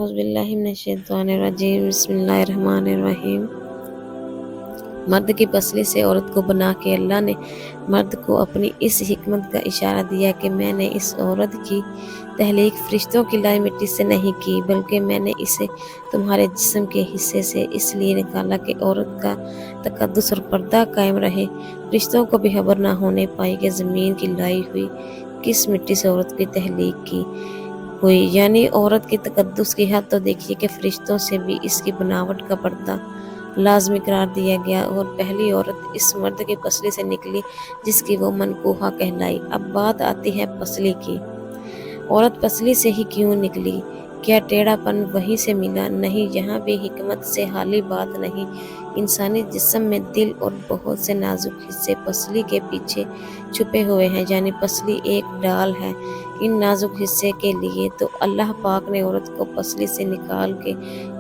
अऊज़ु बिल्लाहि मिनश्शैतानिर्रजीम बिस्मिल्लाहिर्रहमानिर्रहीम। मर्द की पसली से औरत को बना के अल्लाह ने मर्द को अपनी इस हिकमत का इशारा दिया कि मैंने इस औरत की तहलीक फरिश्तों की लाई मिट्टी से नहीं की, बल्कि मैंने इसे तुम्हारे जिस्म के हिस्से से इसलिए निकाला कि औरत का तकद्दुस और पर्दा कायम रहे। फरिश्तों को भी खबर ना होने पाई कि ज़मीन की लाई हुई किस मिट्टी से औरत की तहलीक की हुई। यानी औरत की तकद्दुस की हद तो देखिए कि फरिश्तों से भी इसकी बनावट का पर्दा लाजमी करार दिया गया और पहली औरत इस मर्द की पसली से निकली जिसकी वो मनकूहा कहलाई। अब बात आती है पसली की। औरत पसली से ही क्यों निकली? क्या टेढ़ापन वहीं से मिला? नहीं, यहाँ भी हिकमत से हाली बात नहीं। इंसानी जिस्म में दिल और बहुत से नाजुक हिस्से पसली के पीछे छुपे हुए हैं, यानी पसली एक डाल है। इन नाजुक हिस्से के लिए तो अल्लाह पाक ने औरत को पसली से निकाल के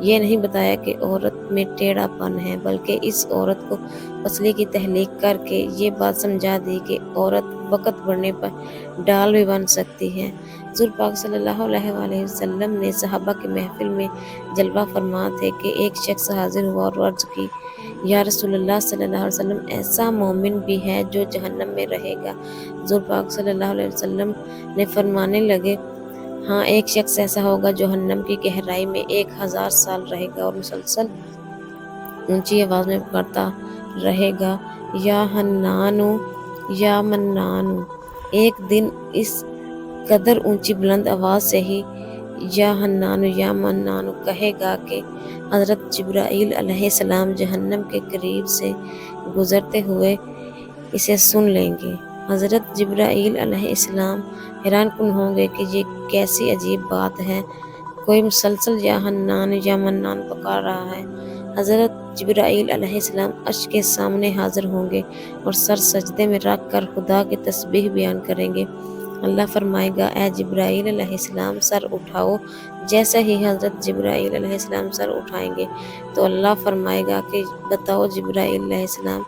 ये नहीं बताया कि औरत में टेढ़ापन है, बल्कि इस औरत को पसली की तहलीक करके ये बात समझा दी कि औरत वक़्त बढ़ने पर डाल भी बन सकती है। हुज़ूर पाक सल्लल्लाहु अलैहि वसल्लम ने सहाबा की महफिल में जलवा फरमा थे कि एक शख्स हाजिर हुआ और अर्ज़ की, या रसूलल्लाह सल्लल्लाहु अलैहि वसल्लम, ऐसा मोमिन भी है जो जहन्नम में रहेगा? हुज़ूर पाक सल्लल्लाहु अलैहि वसल्लम ने फरमाने लगे, हाँ, एक शख्स ऐसा होगा जो जहन्नम की गहराई में 1000 साल रहेगा और मुसलसल ऊंची आवाज में पुकारता रहेगा, या हन्नानु या मन्नानु। एक दिन इस कदर ऊंची बुलंद आवाज से ही या हन्नानु या मन्नानु कहेगा कि हज़रत जिब्राईल अलैहिस्सलाम जहन्नम के करीब से गुजरते हुए इसे सुन लेंगे। हज़रत जिब्राईल अलैहिस्सलाम हैरानकुन होंगे कि ये कैसी अजीब बात है, कोई मुसलसल या हन्नान या मन्नान पुकार रहा है। हज़रत जिब्राईल अलैहिस्सलाम अर्श के सामने हाजिर होंगे और सर सजदे में रख कर खुदा की तस्बीह बयान करेंगे। अल्लाह फरमाएगा, ए जिब्राईल अलैहिस्सलाम सर उठाओ। जैसे ही हज़रत जिब्राईल अलैहिस्सलाम सर उठाएंगे तो अल्लाह फरमाएगा कि बताओ जिब्राईल अलैहिस्सलाम,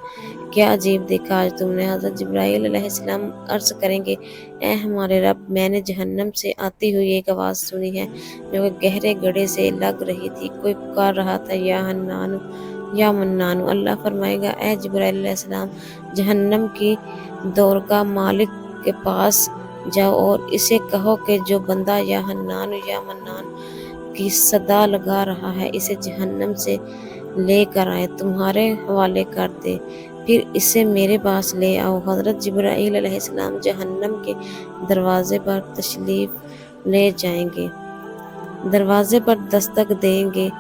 क्या अजीब देखा आज तुमने? हज़रत जिब्राईल अलैहिस्सलाम अर्ज़ करेंगे, ए हमारे रब, मैंने जहन्नम से आती हुई एक आवाज़ सुनी है जो कि गहरे गड्ढे से लग रही थी। कोई पुकार रहा था, या हन्नानु या मन्नानु। अल्लाह फरमाएगा, ए जिब्राईल अलैहिस्सलाम, जहन्नम की दौर का मालिक के पास जाओ और इसे कहो कि जो बंदा या हन्नान या मन्नान की सदा लगा रहा है, इसे जहन्नम से लेकर आए, तुम्हारे हवाले कर दे, फिर इसे मेरे पास ले आओ। हज़रत जिब्राईल अलैहिस्सलाम जहन्नम के दरवाजे पर तशरीफ़ ले जाएंगे, दरवाजे पर दस्तक देंगे,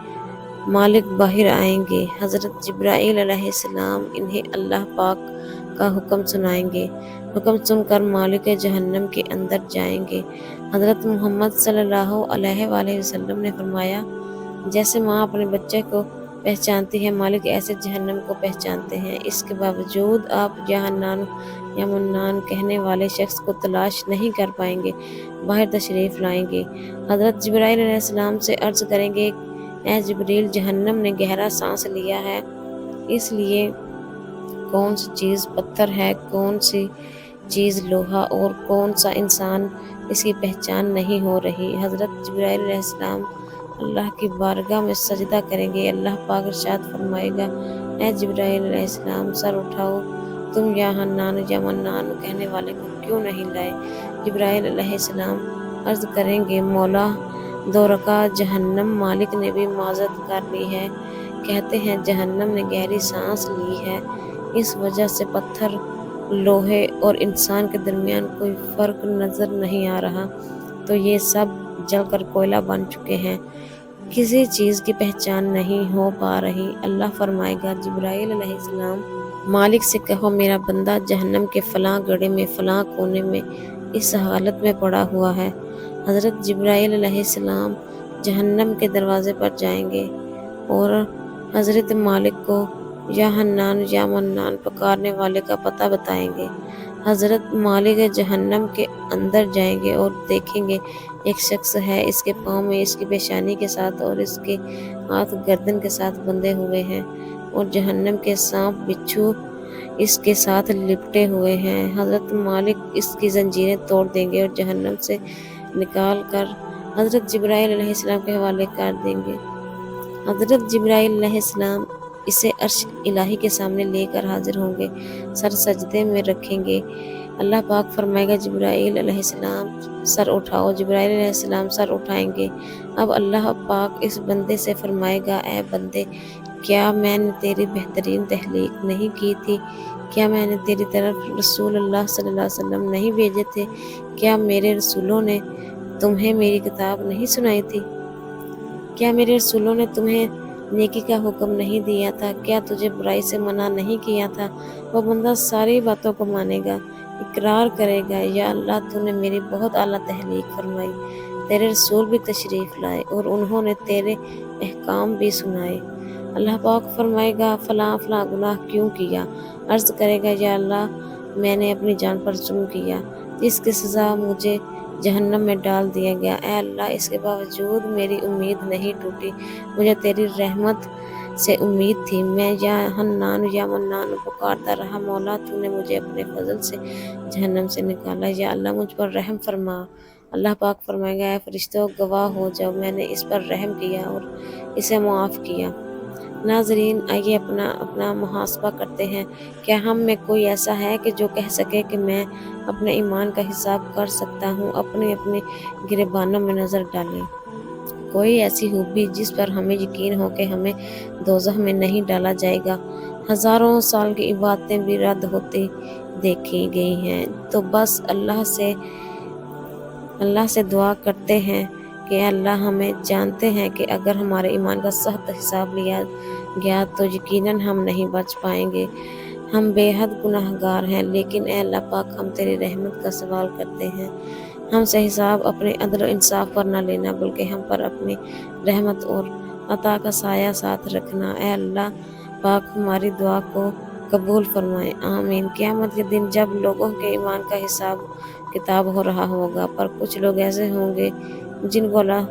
मालिक बाहर आएंगे। हज़रत जिब्राईल अलैहिस्सलाम इन्हें अल्लाह पाक का हुक्म सुनाएंगे। हुक्म सुनकर मालिक जहन्नम के अंदर जाएंगे। हज़रत मोहम्मद सल्लल्लाहु अलैहि वसल्लम ने फरमाया, जैसे माँ अपने बच्चे को पहचानती है, मालिक ऐसे जहन्नम को पहचानते हैं। इसके बावजूद आप या हन्नान या मन्नान कहने वाले शख्स को तलाश नहीं कर पाएंगे, बाहर तशरीफ़ लाएंगे। हज़रत जिब्राईल अलैहिस्सलाम से अर्ज़ करेंगे, ए जिब्रील, जहन्नम ने गहरा सांस लिया है, इसलिए कौन सी चीज़ पत्थर है, कौन सी चीज़ लोहा और कौन सा इंसान, इसकी पहचान नहीं हो रही। हज़रत जिब्राईल अलैहिस्सलाम अल्लाह की बारगाह में सजदा करेंगे। अल्लाह पाक इरशाद फरमाएगा, ए जिब्राईल अलैहिस्सलाम सर उठाओ, तुम या हन्नान या मन्नान कहने वाले को क्यों नहीं लाए? जिब्राईल अलैहिस्सलाम अर्ज़ करेंगे, मौला, दो रकात जहन्नम मालिक ने भी माज़रत कर ली है। कहते हैं जहन्नम ने गहरी सांस ली है, इस वजह से पत्थर, लोहे और इंसान के दरमियान कोई फ़र्क नज़र नहीं आ रहा, तो ये सब जलकर कोयला बन चुके हैं, किसी चीज़ की पहचान नहीं हो पा रही। अल्लाह फरमाएगा, जिब्राईल अलैहिस्सलाम, मालिक से कहो मेरा बंदा जहन्नम के फ़लाँ गड्ढे में फ़लाँ कोने में इस हालत में पड़ा हुआ है। हज़रत जिब्राईल अलैहिस्सलाम जहन्नम के दरवाज़े पर जाएंगे और हज़रत मालिक को या हन्नान या मन्नान पुकारने वाले का पता बताएंगे। हज़रत मालिक जहन्नम के अंदर जाएंगे और देखेंगे एक शख्स है, इसके पाँव में इसकी पेशानी के साथ और इसके हाथ गर्दन के साथ बंधे हुए हैं और जहन्नम के सांप बिच्छू इसके साथ लिपटे हुए हैं। हज़रत मालिक इसकी जंजीरें तोड़ देंगे और जहन्नम से निकाल कर حضرت جبرائیل علیہ السلام کے حوالے کر دیں گے۔ حضرت جبرائیل علیہ السلام اسے عرش الہی کے سامنے لے کر حاضر ہوں گے، سر سجدے میں رکھیں گے۔ اللہ پاک فرمائے گا جبرائیل علیہ السلام سر اٹھاؤ، جبرائیل علیہ السلام سر اٹھائیں گے۔ اب اللہ پاک اس بندے سے فرمائے گا، اے بندے، کیا میں نے تیری بہترین تخلیق نہیں کی تھی؟ کیا میں نے تیری طرف رسول اللہ صلی اللہ علیہ وسلم نہیں بھیجے تھے؟ کیا میرے رسولوں نے تمہیں میری کتاب نہیں سنائی تھی؟ کیا میرے رسولوں نے تمہیں نیکی کا حکم نہیں دیا تھا؟ کیا تجھے برائی سے منع نہیں کیا تھا؟ وہ بندہ ساری باتوں کو مانے گا، اقرار کرے گا، یا اللہ تو نے میری بہت اعلیٰ تخلیق فرمائی، تیرے رسول بھی تشریف لائے اور انہوں نے تیرے احکام بھی سنائے۔ اللہ پاک فرمائے گا فلاں فلاں گناہ کیوں کیا؟ عرض کرے گا یا اللہ میں نے اپنی جان پر ظلم کیا، جس کی سزا مجھے جہنم میں ڈال دیا گیا۔ اے اللہ اس کے باوجود میری امید نہیں ٹوٹی، مجھے تیری رحمت سے امید تھی، میں یا حنان یا منان پکارتا رہا، مولا تو نے مجھے اپنے فضل سے جہنم سے نکالا، یا اللہ مجھ پر رحم فرما۔ اللہ پاک فرمائے گا اے فرشتوں گواہ ہو جاؤ، میں نے اس پر رحم کیا اور اسے معاف کیا۔ ناظرین آئیے اپنا محاسبہ کرتے ہیں۔ کیا ہم میں کوئی ایسا ہے کہ جو کہہ سکے کہ میں اپنے ایمان کا حساب کر سکتا ہوں؟ اپنے گریبانوں میں نظر ڈالیں۔ کوئی ایسی خوبی جس پر ہمیں یقین ہو کہ ہمیں دوزخ میں نہیں ڈالا جائے گا؟ ہزاروں سال کی عبادتیں بھی رد ہوتی دیکھی گئی ہیں، تو بس اللہ سے دعا کرتے ہیں کہ اللہ ہمیں جانتے ہیں کہ اگر ہمارے ایمان کا سخت حساب لیا گیا تو یقیناً ہم نہیں بچ پائیں گے۔ ہم بے حد گناہ گار ہیں، لیکن اے اللہ پاک ہم تیری رحمت کا سوال کرتے ہیں، ہم سے حساب اپنے عدل و انصاف پر نہ لینا، بلکہ ہم پر اپنی رحمت اور عطا کا سایہ ساتھ رکھنا۔ اے اللہ پاک ہماری دعا کو قبول فرمائے، آمین۔ قیامت کے دن جب لوگوں کے ایمان کا حساب کتاب ہو رہا ہوگا، پر کچھ لوگ ایسے ہوں گے جن کو اللہ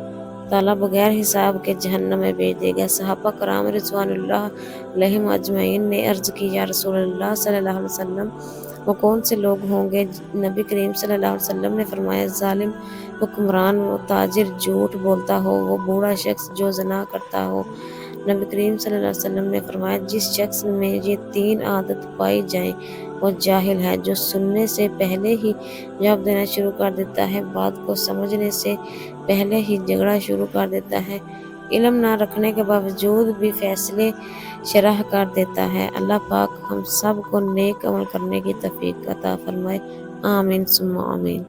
تعالیٰ بغیر حساب کے جہنم میں بھیج دے گا۔ صحابہ کرام رضوان اللہ علیہم اجمعین نے عرض کی، یا رسول اللہ صلی اللہ علیہ وسلم وہ کون سے لوگ ہوں گے؟ نبی کریم صلی اللہ علیہ وسلم نے فرمایا، ظالم حکمران، وہ تاجر جھوٹ بولتا ہو، وہ بوڑھا شخص جو زنا کرتا ہو۔ نبی کریم صلی اللہ علیہ وسلم نے فرمایا، جس شخص میں یہ تین عادت پائی جائیں وہ جاہل ہے، جو سننے سے پہلے ہی جواب دینا شروع کر دیتا ہے، بات کو سمجھنے سے پہلے ہی جھگڑا شروع کر دیتا ہے، علم نہ رکھنے کے باوجود بھی فیصلے شرح کر دیتا ہے۔ اللہ پاک ہم سب کو نیک عمل کرنے کی توفیق عطا فرمائے، آمین ثم آمین۔